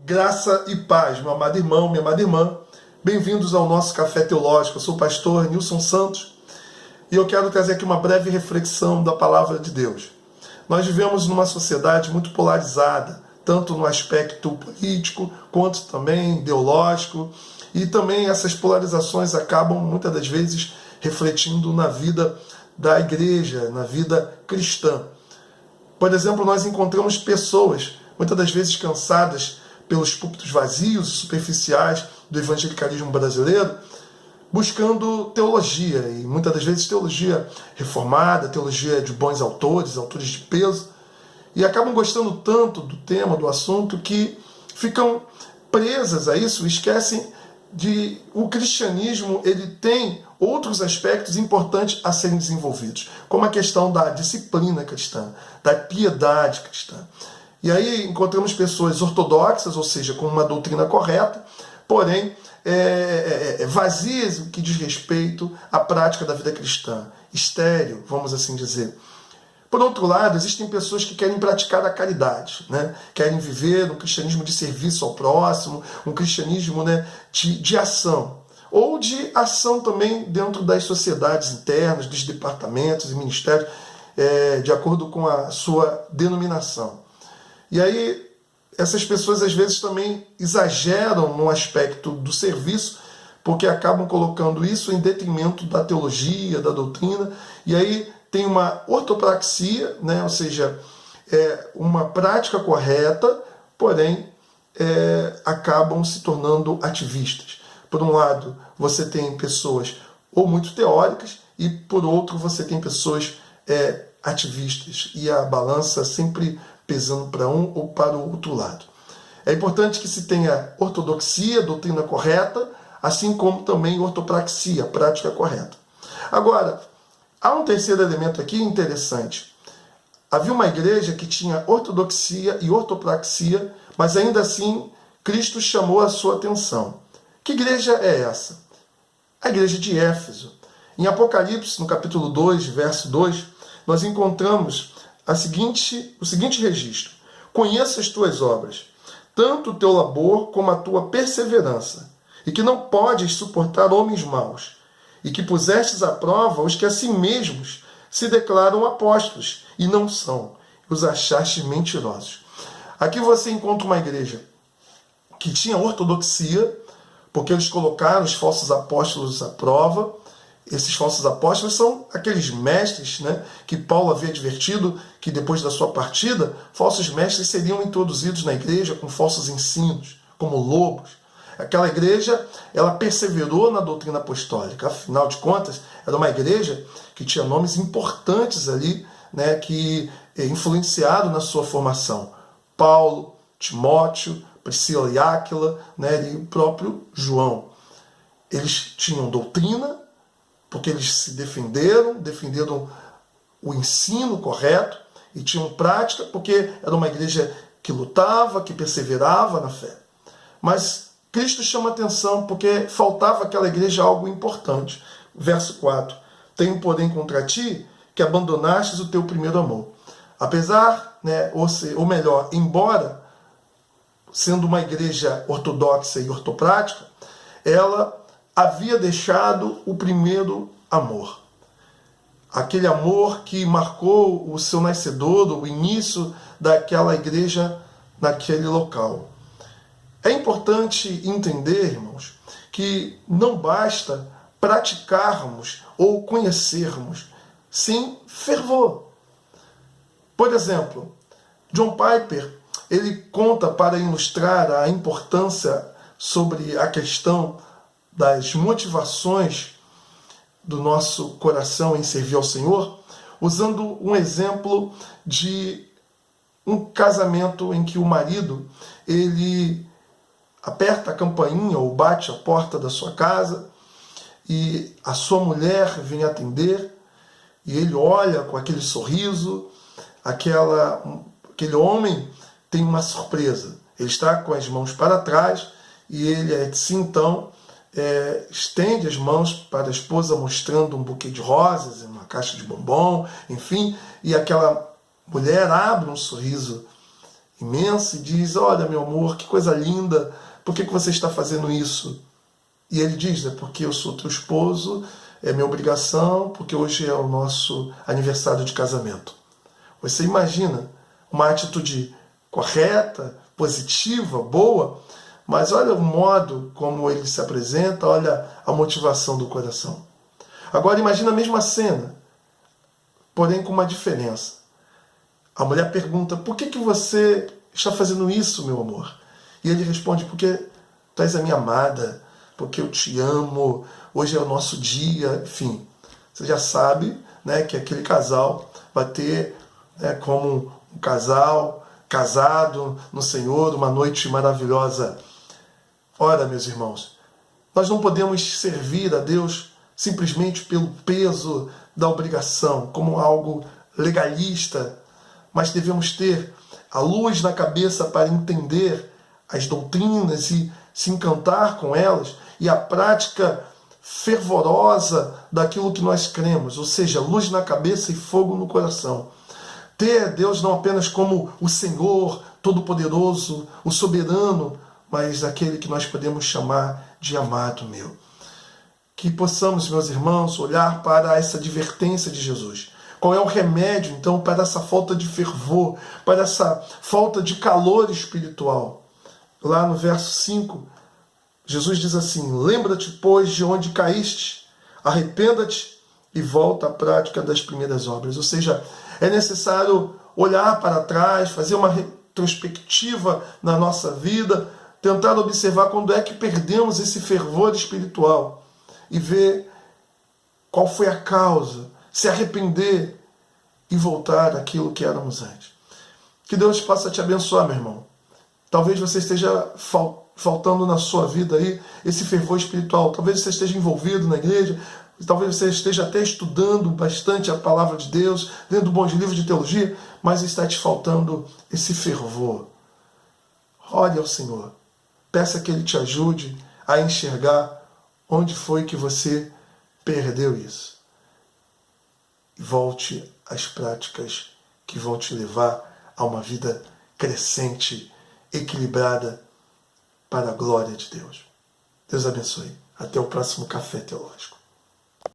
Graça e paz, meu amado irmão, minha amada irmã. Bem-vindos ao nosso Café Teológico. Eu sou o pastor Nilson Santos e eu quero trazer aqui uma breve reflexão da Palavra de Deus. Nós vivemos numa sociedade muito polarizada, tanto no aspecto político quanto também ideológico, e também essas polarizações acabam muitas das vezes refletindo na vida da igreja, na vida cristã. Por exemplo, nós encontramos pessoas, muitas das vezes cansadas pelos púlpitos vazios e superficiais do evangelicalismo brasileiro, buscando teologia, e muitas das vezes teologia reformada, teologia de bons autores, autores de peso, e acabam gostando tanto do tema, do assunto, que ficam presas a isso, esquecem de o cristianismo, ele tem outros aspectos importantes a serem desenvolvidos, como a questão da disciplina cristã, da piedade cristã. E aí encontramos pessoas ortodoxas, ou seja, com uma doutrina correta, porém vazias no que diz respeito à prática da vida cristã, estéril, vamos assim dizer. Por outro lado, existem pessoas que querem praticar a caridade, né? Querem viver um cristianismo de serviço ao próximo, um cristianismo, né, de ação, ou de ação também dentro das sociedades internas, dos departamentos e ministérios, de acordo com a sua denominação. E aí, essas pessoas às vezes também exageram no aspecto do serviço, porque acabam colocando isso em detrimento da teologia, da doutrina, e aí tem uma ortopraxia, né? Ou seja, uma prática correta, porém acabam se tornando ativistas. Por um lado, você tem pessoas ou muito teóricas, e por outro, você tem pessoas ativistas, e a balança sempre pesando para um ou para o outro lado. É importante que se tenha ortodoxia, doutrina correta, assim como também ortopraxia, prática correta. Agora, há um terceiro elemento aqui interessante. Havia uma igreja que tinha ortodoxia e ortopraxia, mas ainda assim Cristo chamou a sua atenção. Que igreja é essa? A igreja de Éfeso. Em Apocalipse, no capítulo 2, verso 2, nós encontramos o seguinte registro: conheça as tuas obras, tanto o teu labor como a tua perseverança, e que não podes suportar homens maus, e que pusestes à prova os que a si mesmos se declaram apóstolos, e não são, os achaste mentirosos. Aqui você encontra uma igreja que tinha ortodoxia, porque eles colocaram os falsos apóstolos à prova. Esses falsos apóstolos são aqueles mestres, né, que Paulo havia advertido que depois da sua partida, falsos mestres seriam introduzidos na igreja com falsos ensinos, como lobos. Aquela igreja, ela perseverou na doutrina apostólica. Afinal de contas, era uma igreja que tinha nomes importantes ali, né, que influenciaram na sua formação. Paulo, Timóteo, Priscila e Áquila, né, e o próprio João. Eles tinham doutrina, porque eles se defenderam o ensino correto, e tinham prática, porque era uma igreja que lutava, que perseverava na fé. Mas Cristo chama atenção porque faltava àquela igreja algo importante. Verso 4. Tenho, porém, contra ti que abandonastes o teu primeiro amor. Apesar, né, ou melhor, embora sendo uma igreja ortodoxa e ortoprática, ela havia deixado o primeiro amor. Aquele amor que marcou o seu nascedouro, o início daquela igreja naquele local. É importante entender, irmãos, que não basta praticarmos ou conhecermos sem fervor. Por exemplo, John Piper, ele conta, para ilustrar a importância sobre a questão das motivações do nosso coração em servir ao Senhor, usando um exemplo de um casamento em que o marido, ele aperta a campainha ou bate a porta da sua casa e a sua mulher vem atender, e ele olha com aquele sorriso, aquele homem tem uma surpresa. Ele está com as mãos para trás e ele assim então estende as mãos para a esposa, mostrando um buquê de rosas, uma caixa de bombom, enfim, e aquela mulher abre um sorriso imensa e diz: olha, meu amor, que coisa linda, por que você está fazendo isso? E ele diz: é porque eu sou teu esposo, é minha obrigação, porque hoje é o nosso aniversário de casamento. Você imagina uma atitude correta, positiva, boa, mas olha o modo como ele se apresenta, olha a motivação do coração. Agora imagina a mesma cena, porém com uma diferença. A mulher pergunta: por que você está fazendo isso, meu amor? E ele responde: porque tu és a minha amada, porque eu te amo, hoje é o nosso dia, enfim. Você já sabe, né, que aquele casal vai ter, como um casal casado no Senhor, uma noite maravilhosa. Ora, meus irmãos, nós não podemos servir a Deus simplesmente pelo peso da obrigação, como algo legalista, mas devemos ter a luz na cabeça para entender as doutrinas e se encantar com elas, e a prática fervorosa daquilo que nós cremos, ou seja, luz na cabeça e fogo no coração. Ter Deus não apenas como o Senhor Todo-Poderoso, o Soberano, mas aquele que nós podemos chamar de amado meu. Que possamos, meus irmãos, olhar para essa advertência de Jesus. Qual é o remédio, então, para essa falta de fervor, para essa falta de calor espiritual? Lá no verso 5, Jesus diz assim: lembra-te, pois, de onde caíste, arrependa-te e volta à prática das primeiras obras. Ou seja, é necessário olhar para trás, fazer uma retrospectiva na nossa vida, tentar observar quando é que perdemos esse fervor espiritual e ver qual foi a causa, se arrepender e voltar àquilo que éramos antes. Que Deus possa te abençoar, meu irmão. Talvez você esteja faltando na sua vida aí esse fervor espiritual. Talvez você esteja envolvido na igreja, talvez você esteja até estudando bastante a palavra de Deus, lendo bons livros de teologia, mas está te faltando esse fervor. Ore ao Senhor. Peça que Ele te ajude a enxergar onde foi que você perdeu isso. E volte às práticas que vão te levar a uma vida crescente, equilibrada, para a glória de Deus. Deus abençoe. Até o próximo Café Teológico.